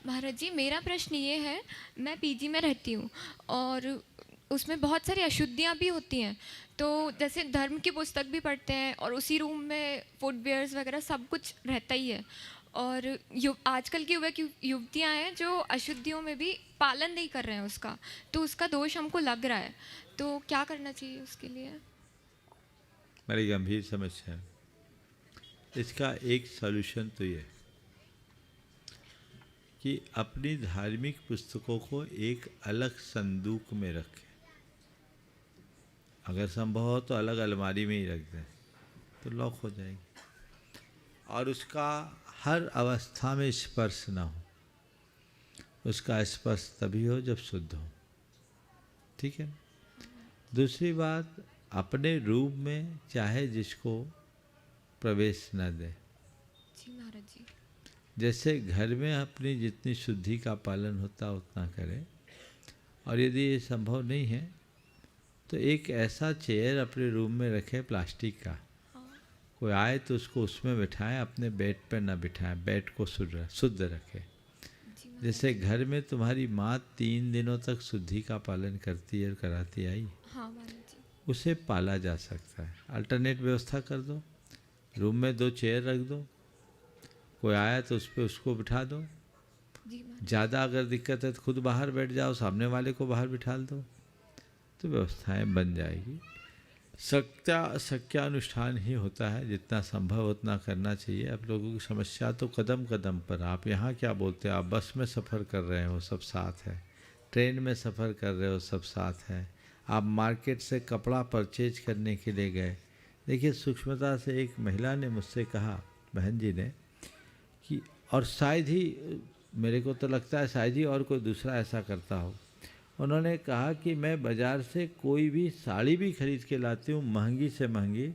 महाराज जी, मेरा प्रश्न ये है, मैं पीजी में रहती हूँ और उसमें बहुत सारी अशुद्धियाँ भी होती हैं। तो जैसे धर्म की पुस्तक भी पढ़ते हैं और उसी रूम में फुटवेयर्स वगैरह सब कुछ रहता ही है। और आजकल की युवतियाँ हैं जो अशुद्धियों में भी पालन नहीं कर रहे हैं उसका, तो उसका दोष हमको लग रहा है। तो क्या करना चाहिए उसके लिए? बड़ी गंभीर समस्या है। इसका एक सॉल्यूशन तो ये है कि अपनी धार्मिक पुस्तकों को एक अलग संदूक में रखें। अगर संभव हो तो अलग अलमारी में ही रख दें तो लॉक हो जाएगी, और उसका हर अवस्था में स्पर्श ना हो। उसका स्पर्श तभी हो जब शुद्ध हो। ठीक है। दूसरी बात, अपने रूम में चाहे जिसको प्रवेश न दे। जी महाराज जी। जैसे घर में अपनी जितनी शुद्धि का पालन होता उतना करें, और यदि ये संभव नहीं है तो एक ऐसा चेयर अपने रूम में रखें प्लास्टिक का। कोई आए तो उसको उसमें बिठाएं, अपने बेड पर ना बिठाएं, बेड को शुद्ध रखें। जैसे घर में तुम्हारी माँ 3 दिनों तक शुद्धि का पालन करती है और कराती आई, हाँ महाराज जी। उसे पाला जा सकता है। अल्टरनेट व्यवस्था कर दो, रूम में 2 चेयर रख दो, कोई आया तो उस पर उसको बिठा दो। ज़्यादा अगर दिक्कत है तो खुद बाहर बैठ जाओ, सामने वाले को बाहर बिठा दो, तो व्यवस्थाएं बन जाएगी। सत्यानुष्ठान ही होता है, जितना संभव उतना करना चाहिए। आप लोगों की समस्या तो कदम कदम पर, आप यहाँ क्या बोलते हैं, आप बस में सफ़र कर रहे हो सब साथ है, ट्रेन में सफ़र कर रहे हो सब साथ है, आप मार्केट से कपड़ा परचेज करने के लिए गए। देखिए सूक्ष्मता से एक महिला ने मुझसे कहा, बहन जी ने, कि और शायद ही, मेरे को तो लगता है शायद ही और कोई दूसरा ऐसा करता हो। उन्होंने कहा कि मैं बाज़ार से कोई भी साड़ी भी खरीद के लाती हूँ महंगी से महंगी,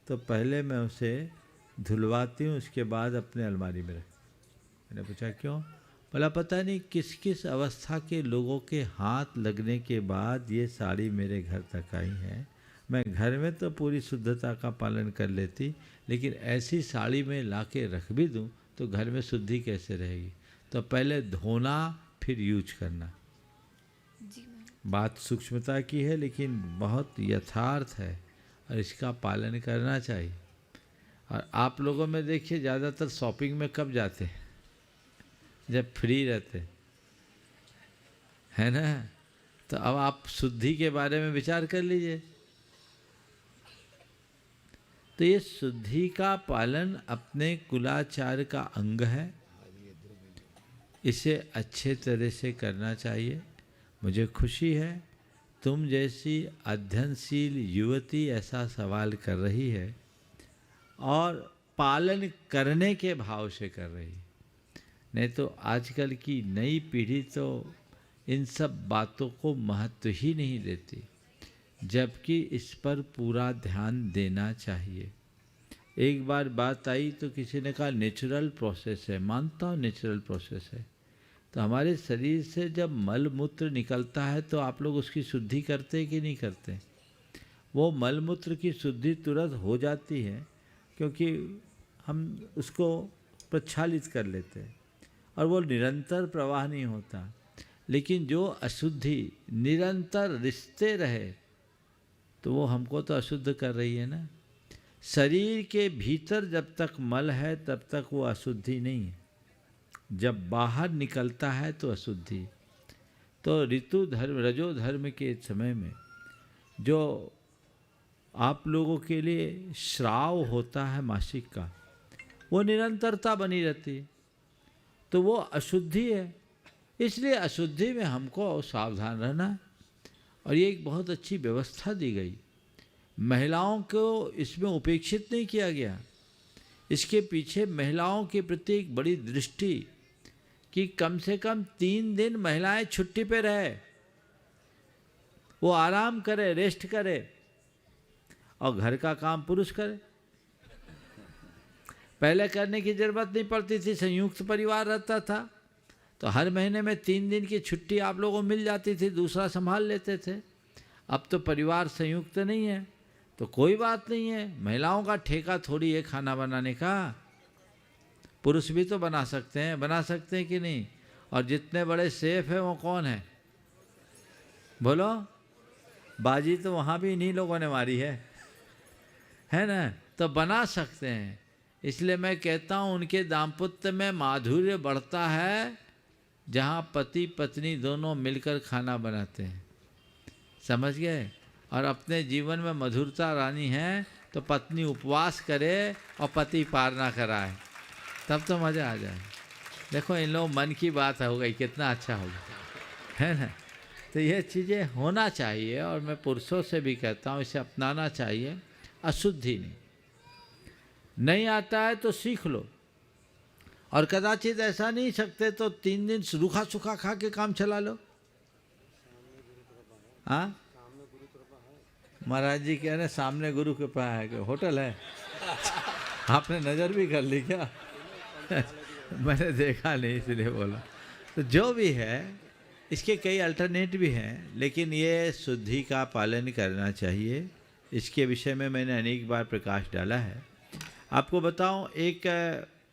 तो पहले मैं उसे धुलवाती हूँ, उसके बाद अपने अलमारी में रखती। मैंने पूछा क्यों? बोला पता नहीं किस किस अवस्था के लोगों के हाथ लगने के बाद ये साड़ी मेरे घर तक आई है। मैं घर में तो पूरी शुद्धता का पालन कर लेती, लेकिन ऐसी साड़ी में ला के रख भी दूँ तो घर में शुद्धि कैसे रहेगी? तो पहले धोना फिर यूज करना। बात सूक्ष्मता की है लेकिन बहुत यथार्थ है, और इसका पालन करना चाहिए। और आप लोगों में देखिए ज़्यादातर शॉपिंग में कब जाते हैं? जब फ्री रहते है ना। तो अब आप शुद्धि के बारे में विचार कर लीजिए। तो ये शुद्धि का पालन अपने कुलाचार का अंग है, इसे अच्छे तरह से करना चाहिए। मुझे खुशी है तुम जैसी अध्ययनशील युवती ऐसा सवाल कर रही है और पालन करने के भाव से कर रही है। नहीं तो आजकल की नई पीढ़ी तो इन सब बातों को महत्व ही नहीं देती, जबकि इस पर पूरा ध्यान देना चाहिए। एक बार बात आई तो किसी ने कहा नेचुरल प्रोसेस है, मानता हूँ नेचुरल प्रोसेस है। तो हमारे शरीर से जब मल मूत्र निकलता है तो आप लोग उसकी शुद्धि करते कि नहीं करते? वो मल मूत्र की शुद्धि तुरंत हो जाती है क्योंकि हम उसको प्रक्षालित कर लेते हैं और वो निरंतर प्रवाह नहीं होता। लेकिन जो अशुद्धि निरंतर रिश्ते रहे तो वो हमको तो अशुद्ध कर रही है ना। शरीर के भीतर जब तक मल है तब तक वो अशुद्धि नहीं है, जब बाहर निकलता है तो अशुद्धि। तो ऋतु धर्म रजो धर्म के समय में जो आप लोगों के लिए श्राव होता है मासिक का, वो निरंतरता बनी रहती है, तो वो अशुद्धि है। इसलिए अशुद्धि में हमको सावधान रहना है। और ये एक बहुत अच्छी व्यवस्था दी गई, महिलाओं को इसमें उपेक्षित नहीं किया गया। इसके पीछे महिलाओं के प्रति एक बड़ी दृष्टि कि कम से कम 3 दिन महिलाएं छुट्टी पे रहे, वो आराम करे, रेस्ट करे, और घर का काम पुरुष करे। पहले करने की जरूरत नहीं पड़ती थी, संयुक्त परिवार रहता था तो हर महीने में 3 दिन की छुट्टी आप लोगों को मिल जाती थी, दूसरा संभाल लेते थे। अब तो परिवार संयुक्त नहीं है तो कोई बात नहीं है, महिलाओं का ठेका थोड़ी है खाना बनाने का, पुरुष भी तो बना सकते हैं कि नहीं। और जितने बड़े सेफ है वो कौन है? बोलो। बाजी तो वहाँ भी इन्हीं लोगों ने मारी है ना? तो बना सकते हैं। इसलिए मैं कहता हूँ उनके दाम्पत्य में माधुर्य बढ़ता है जहाँ पति पत्नी दोनों मिलकर खाना बनाते हैं। समझ गए? और अपने जीवन में मधुरता लानी है तो पत्नी उपवास करे और पति पार ना कराए, तब तो मज़ा आ जाए। देखो इन लोग मन की बात हो गई, कितना अच्छा हो गया, है ना? तो ये चीज़ें होना चाहिए और मैं पुरुषों से भी कहता हूँ इसे अपनाना चाहिए। अशुद्धि नहीं आता है तो सीख लो, और कदाचित ऐसा नहीं सकते तो 3 दिन रूखा सूखा खा के काम चला लो। हाँ, महाराज जी कह रहे सामने गुरु कृपा है कि होटल है। आपने नज़र भी कर ली क्या? मैंने देखा नहीं इसलिए बोला। तो जो भी है इसके कई अल्टरनेट भी हैं, लेकिन ये शुद्धि का पालन करना चाहिए। इसके विषय में मैंने अनेक बार प्रकाश डाला है। आपको बताऊं, एक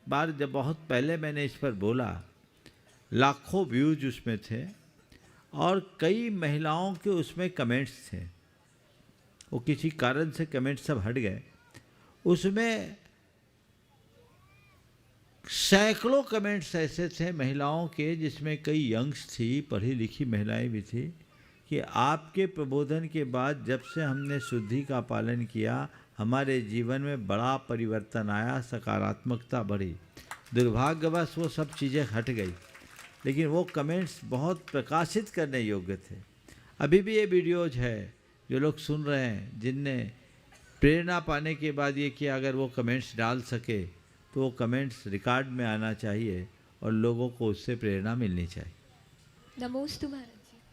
बार जब बहुत पहले मैंने इस पर बोला, लाखों व्यूज उसमें थे और कई महिलाओं के उसमें कमेंट्स थे। वो किसी कारण से कमेंट सब हट गए। उसमें सैकड़ों कमेंट्स ऐसे थे महिलाओं के, जिसमें कई यंग्स थी, पढ़ी लिखी महिलाएं भी थी, कि आपके प्रबोधन के बाद जब से हमने शुद्धि का पालन किया हमारे जीवन में बड़ा परिवर्तन आया, सकारात्मकता बढ़ी। दुर्भाग्यवश वो सब चीज़ें हट गई, लेकिन वो कमेंट्स बहुत प्रकाशित करने योग्य थे। अभी भी ये वीडियोज है, जो लोग सुन रहे हैं, जिनने प्रेरणा पाने के बाद ये किया, अगर वो कमेंट्स डाल सके तो वो कमेंट्स रिकॉर्ड में आना चाहिए और लोगों को उससे प्रेरणा मिलनी चाहिए। नमोस्तु महाराज।